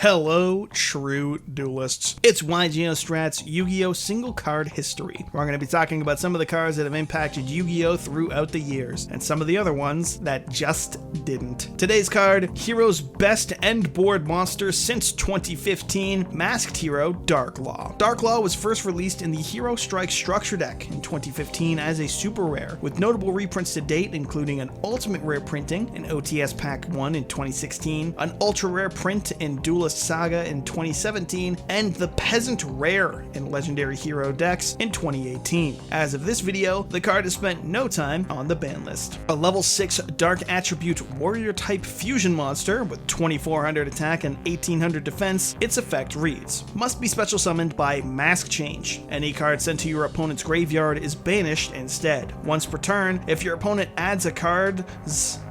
Hello, true duelists. It's YGO Strat's Yu-Gi-Oh! Single Card History. We're going to be talking about some of the cards that have impacted Yu-Gi-Oh! Throughout the years, and some of the other ones that just didn't. Today's card, Hero's best end board monster since 2015, Masked Hero Dark Law. Dark Law was first released in the Hero Strike Structure deck in 2015 as a super rare, with notable reprints to date including an Ultimate Rare printing in OTS Pack 1 in 2016, an Ultra Rare print in Duelist Saga in 2017, and the Peasant Rare in Legendary Hero decks in 2018. As of this video, the card has spent no time on the ban list. A level 6 Dark Attribute Warrior type fusion monster with 2400 attack and 1800 defense, its effect reads: must be special summoned by Mask Change. Any card sent to your opponent's graveyard is banished instead. Once per turn, if your opponent adds a card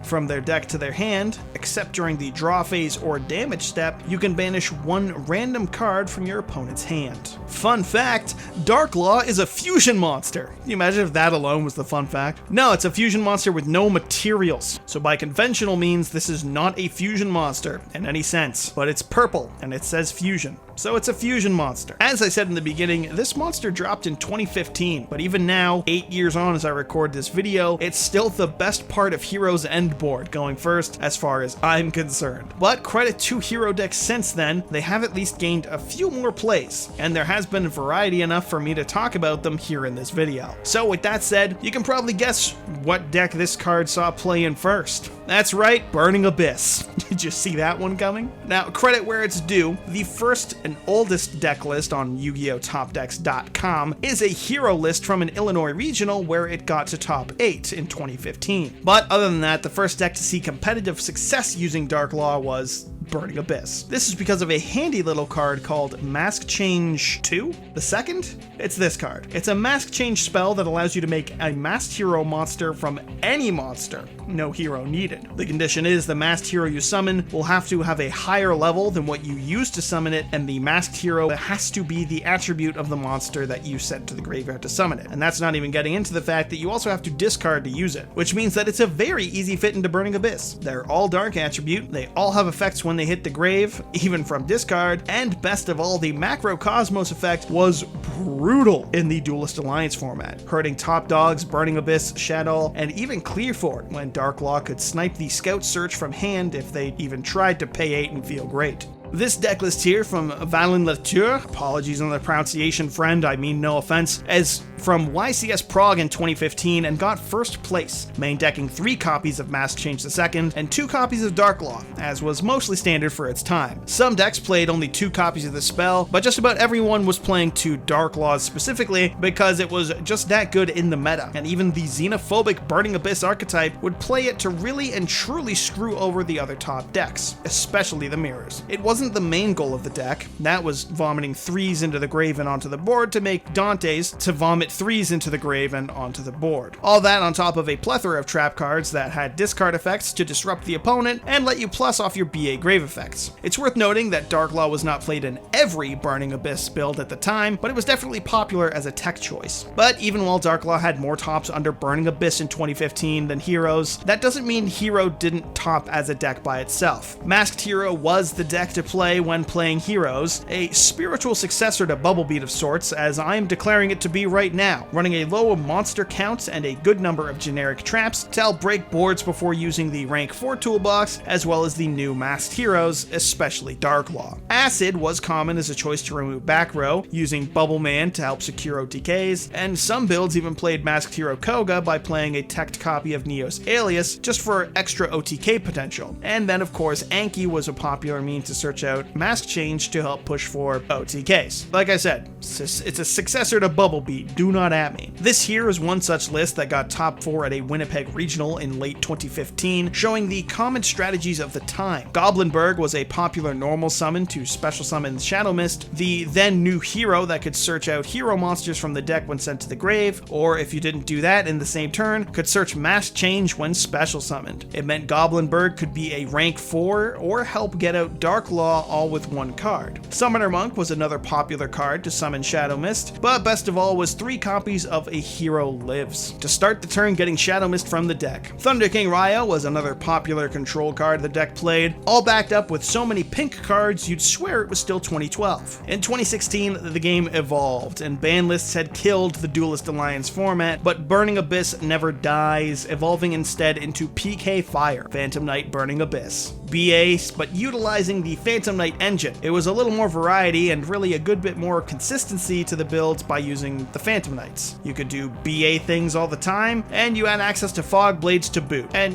from their deck to their hand, except during the draw phase or damage step, you can banish one random card from your opponent's hand. Fun fact, Dark Law is a fusion monster. Can you imagine if that alone was the fun fact? No, it's a fusion monster with no materials. So by conventional means, this is not a fusion monster in any sense, but it's purple and it says fusion. So it's a fusion monster. As I said in the beginning, this monster dropped in 2015, but even now, 8 years on as I record this video, it's still the best part of Hero's end board, going first as far as I'm concerned. But credit to Hero decks since then, they have at least gained a few more plays, and there has been variety enough for me to talk about them here in this video. So with that said, you can probably guess what deck this card saw play in first. That's right, Burning Abyss. Did you see that one coming? Now, credit where it's due, the first and oldest deck list on Yu-Gi-Oh! TopDecks.com is a hero list from an Illinois regional where it got to top 8 in 2015. But other than that, the first deck to see competitive success using Dark Law was Burning Abyss. This is because of a handy little card called Mask Change 2? The second? It's this card. It's a Mask Change spell that allows you to make a Masked Hero monster from any monster. No hero needed. The condition is the Masked Hero you summon will have to have a higher level than what you used to summon it, and the Masked Hero has to be the attribute of the monster that you sent to the graveyard to summon it. And that's not even getting into the fact that you also have to discard to use it, which means that it's a very easy fit into Burning Abyss. They're all dark attribute, they all have effects when they hit the grave, even from discard, and best of all, the Macro Cosmos effect was brutal in the Duelist Alliance format, hurting top dogs, Burning Abyss, Shaddoll, and even Clearfort when Dark Law could snipe the Scout Search from hand if they even tried to pay 8 and feel great. This deck list here from Valin Latour, apologies on the pronunciation friend, I mean no offense, is from YCS Prague in 2015 and got first place, main decking 3 copies of Mask Change II and 2 copies of Dark Law, as was mostly standard for its time. Some decks played only 2 copies of the spell, but just about everyone was playing 2 Dark Laws specifically because it was just that good in the meta, and even the xenophobic Burning Abyss archetype would play it to really and truly screw over the other top decks, especially the mirrors. It wasn't the main goal of the deck, that was vomiting 3s into the grave and onto the board to make Dante's to vomit 3s into the grave and onto the board. All that on top of a plethora of trap cards that had discard effects to disrupt the opponent and let you plus off your BA grave effects. It's worth noting that Dark Law was not played in every Burning Abyss build at the time, but it was definitely popular as a tech choice. But even while Dark Law had more tops under Burning Abyss in 2015 than Heroes, that doesn't mean Hero didn't top as a deck by itself. Masked Hero was the deck to play when playing Heroes, a spiritual successor to Bubble Beat of sorts, as I am declaring it to be right now, running a low monster count and a good number of generic traps to help break boards before using the rank 4 toolbox, as well as the new Masked Heroes, especially Dark Law. Acid was common as a choice to remove back row, using Bubble Man to help secure OTKs, and some builds even played Masked Hero Koga by playing a teched copy of Neos Alias just for extra OTK potential. And then of course Anki was a popular means to search out Mask Change to help push for OTKs. Like I said, it's a successor to Bubble Beat, do not at me. This here is one such list that got top 4 at a Winnipeg regional in late 2015, showing the common strategies of the time. Goblinberg was a popular normal summon to special summon Shadow Mist, the then new hero that could search out hero monsters from the deck when sent to the grave, or if you didn't do that in the same turn, could search Mask Change when special summoned. It meant Goblinberg could be a rank 4 or help get out Dark Law Law all with one card. Summoner Monk was another popular card to summon Shadow Mist, but best of all was 3 copies of A Hero Lives to start the turn getting Shadow Mist from the deck. Thunder King Ryo was another popular control card the deck played, all backed up with so many pink cards you'd swear it was still 2012. In 2016, the game evolved, and ban lists had killed the Duelist Alliance format, but Burning Abyss never dies, evolving instead into PK Fire, Phantom Knight Burning Abyss. BA, but utilizing the Phantom Knight engine. It was a little more variety and really a good bit more consistency to the builds by using the Phantom Knights. You could do BA things all the time, and you had access to Fog Blades to boot, and,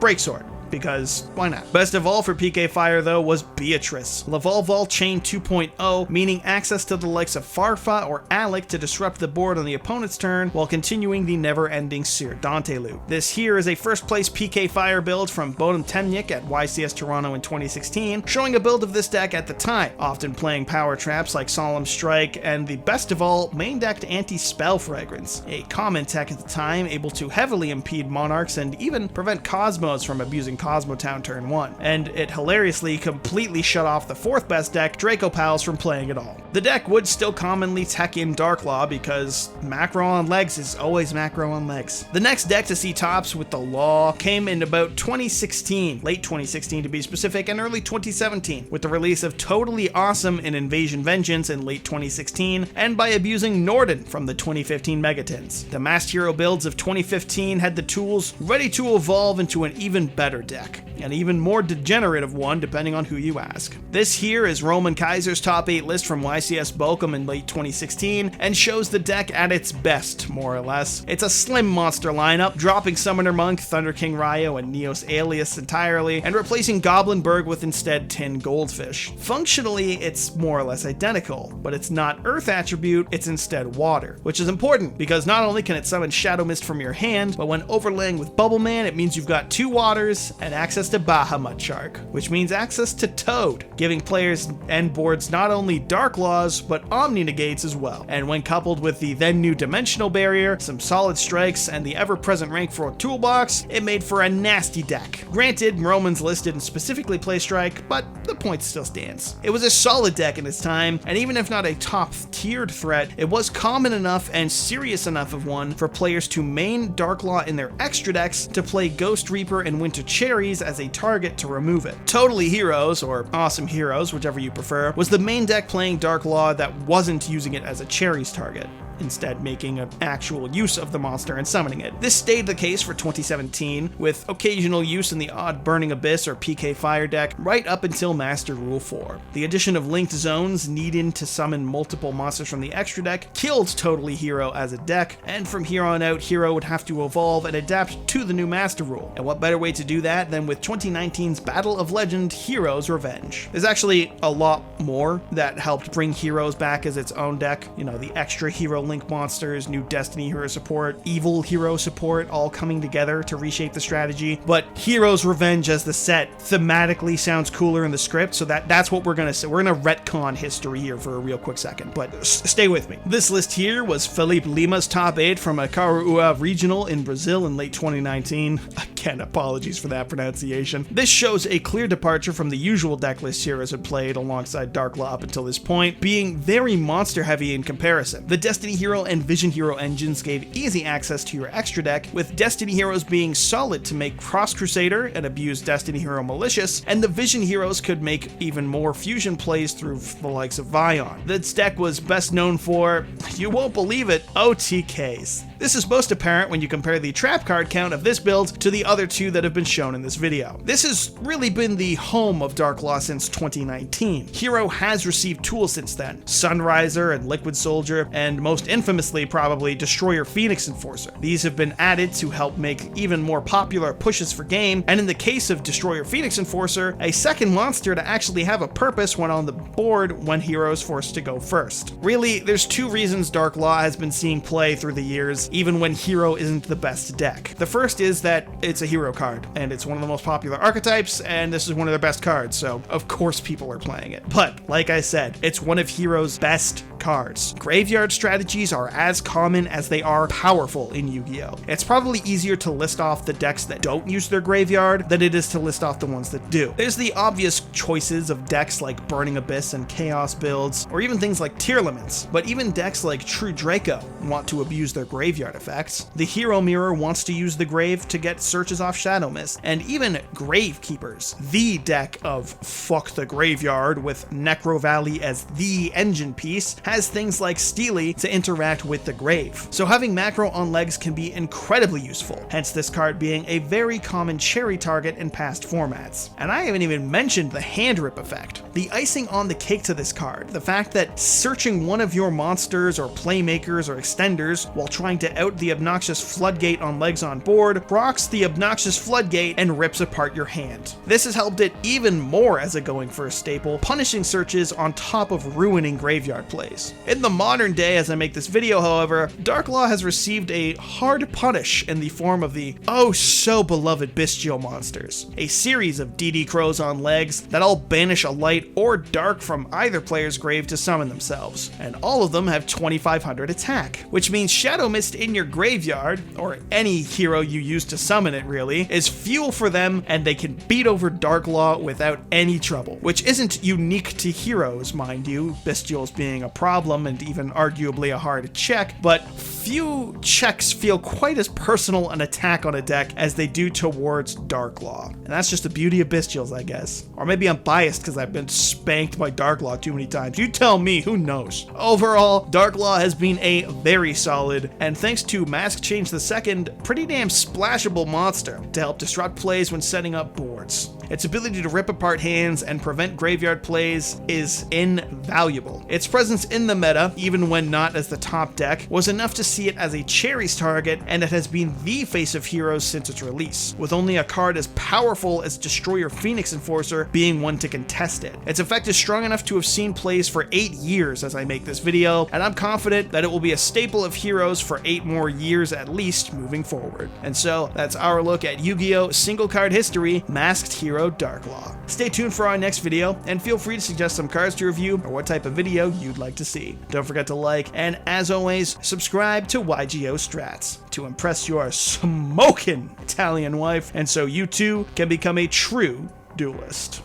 Breaksword. Because why not? Best of all for PK Fire though was Beatrice. Laval Chain 2.0, meaning access to the likes of Farfa or Alec to disrupt the board on the opponent's turn while continuing the never-ending Seer Dante loop. This here is a first place PK Fire build from Bodum Temnik at YCS Toronto in 2016, showing a build of this deck at the time, often playing power traps like Solemn Strike and the best of all, main decked Anti-Spell Fragrance, a common tech at the time able to heavily impede Monarchs and even prevent Cosmos from abusing Cosmotown turn 1, and it hilariously completely shut off the 4th best deck, Draco Pals, from playing at all. The deck would still commonly tech in Darklaw because macro on legs is always macro on legs. The next deck to see tops with the Law came in about 2016, late 2016 to be specific, and early 2017, with the release of Toadally Awesome in Invasion Vengeance in late 2016, and by abusing Norden from the 2015 Megatins. The Masked Hero builds of 2015 had the tools ready to evolve into an even better deck, an even more degenerative one depending on who you ask. This here is Roman Kaiser's top 8 list from YCS Bochum in late 2016 and shows the deck at its best, more or less. It's a slim monster lineup, dropping Summoner Monk, Thunder King Ryo, and Neos Alias entirely, and replacing Goblinberg with instead Tin Goldfish. Functionally, it's more or less identical, but it's not Earth attribute, it's instead Water, which is important because not only can it summon Shadow Mist from your hand, but when overlaying with Bubble Man, it means you've got 2 waters and access to Bahamut Shark, which means access to Toad, giving players and boards not only Dark Laws, but Omni Negates as well. And when coupled with the then new Dimensional Barrier, some solid strikes, and the ever-present Rank 4 toolbox, it made for a nasty deck. Granted, Roman's list didn't specifically play Strike, but the point still stands. It was a solid deck in its time, and even if not a top-tiered threat, it was common enough and serious enough of one for players to main Dark Law in their extra decks to play Ghost Reaper and Winter Cherries as a target to remove it. Toadally Heroes, or Awesome Heroes, whichever you prefer, was the main deck playing Dark Law that wasn't using it as a Cherries target, instead making an actual use of the monster and summoning it. This stayed the case for 2017, with occasional use in the odd Burning Abyss or PK Fire deck right up until Master Rule 4. The addition of linked zones needing to summon multiple monsters from the extra deck killed Toadally Hero as a deck, and from here on out, Hero would have to evolve and adapt to the new Master Rule. And what better way to do that than with 2019's Battle of Legend Heroes Revenge? There's actually a lot more that helped bring Heroes back as its own deck. The extra Hero Link monsters, new Destiny Hero support, Evil Hero support, all coming together to reshape the strategy. But Heroes Revenge as the set thematically sounds cooler in the script, so that's what we're gonna say. We're gonna retcon history here for a real quick second, but stay with me. This list here was Felipe Lima's top 8 from a Caruaru Regional in Brazil in late 2019. Again, apologies for that pronunciation. This shows a clear departure from the usual deck list Heroes had played alongside Dark Law up until this point, being very monster heavy in comparison. The Destiny Hero and Vision Hero engines gave easy access to your extra deck, with Destiny Heroes being solid to make Cross Crusader and abuse Destiny Hero Malicious, and the Vision Heroes could make even more fusion plays through the likes of Vion. This deck was best known for, you won't believe it, OTKs. This is most apparent when you compare the trap card count of this build to the other 2 that have been shown in this video. This has really been the home of Dark Law since 2019. Hero has received tools since then, Sunriser and Liquid Soldier, and most infamously probably Destroyer Phoenix Enforcer. These have been added to help make even more popular pushes for game, and in the case of Destroyer Phoenix Enforcer, a second monster to actually have a purpose when on the board when Hero is forced to go first. Really, there's 2 reasons Dark Law has been seeing play through the years. even when hero isn't the best deck. The first is that it's a hero card, and it's one of the most popular archetypes, and this is one of their best cards, so of course people are playing it. But, like I said, it's one of Hero's best cards. Graveyard strategies are as common as they are powerful in Yu-Gi-Oh! It's probably easier to list off the decks that don't use their graveyard than it is to list off the ones that do. There's the obvious choices of decks like Burning Abyss and Chaos builds, or even things like Tearlaments, but even decks like True Draco want to abuse their graveyard effects. The Hero Mirror wants to use the grave to get searches off Shadow Mist, and even Gravekeepers, the deck of fuck the graveyard with Necro Valley as the engine piece, has things like Steely to interact with the grave. So having macro on legs can be incredibly useful, hence this card being a very common cherry target in past formats. And I haven't even mentioned the hand rip effect. The icing on the cake to this card, the fact that searching one of your monsters or playmakers or extenders while trying to out the obnoxious floodgate on legs on board procs the obnoxious floodgate and rips apart your hand. This has helped it even more as a going first staple, punishing searches on top of ruining graveyard plays. In the modern day as I make this video, however, Darklaw has received a hard punish in the form of the oh so beloved Bestial monsters, a series of DD Crows on legs that all banish a light or dark from either player's grave to summon themselves, and all of them have 2500 attack, which means Shadow Mist in your graveyard, or any hero you use to summon it really, is fuel for them and they can beat over Darklaw without any trouble, which isn't unique to heroes, mind you, Bestials being a problem and even arguably a hard check, but few checks feel quite as personal an attack on a deck as they do towards Darklaw. And that's just the beauty of Bestials, I guess. Or maybe I'm biased because I've been spanked by Darklaw too many times. You tell me, who knows? Overall, Darklaw has been a very solid, and thanks to Mask Change II, pretty damn splashable monster to help disrupt plays when setting up boards. Its ability to rip apart hands and prevent graveyard plays is invaluable. Its presence in the meta, even when not as the top deck, was enough to see it as a cherries target, and it has been the face of heroes since its release, with only a card as powerful as Destroyer Phoenix Enforcer being one to contest it. Its effect is strong enough to have seen plays for 8 years as I make this video, and I'm confident that it will be a staple of heroes for 8 more years at least moving forward. And so, that's our look at Yu-Gi-Oh! Single card history, Masked Hero Darklaw. Stay tuned for our next video, and feel free to suggest some cards to review or what type of video you'd like to see. Don't forget to like, and as always, subscribe to YGO Strats to impress your smokin' Italian wife, and so you too can become a true duelist.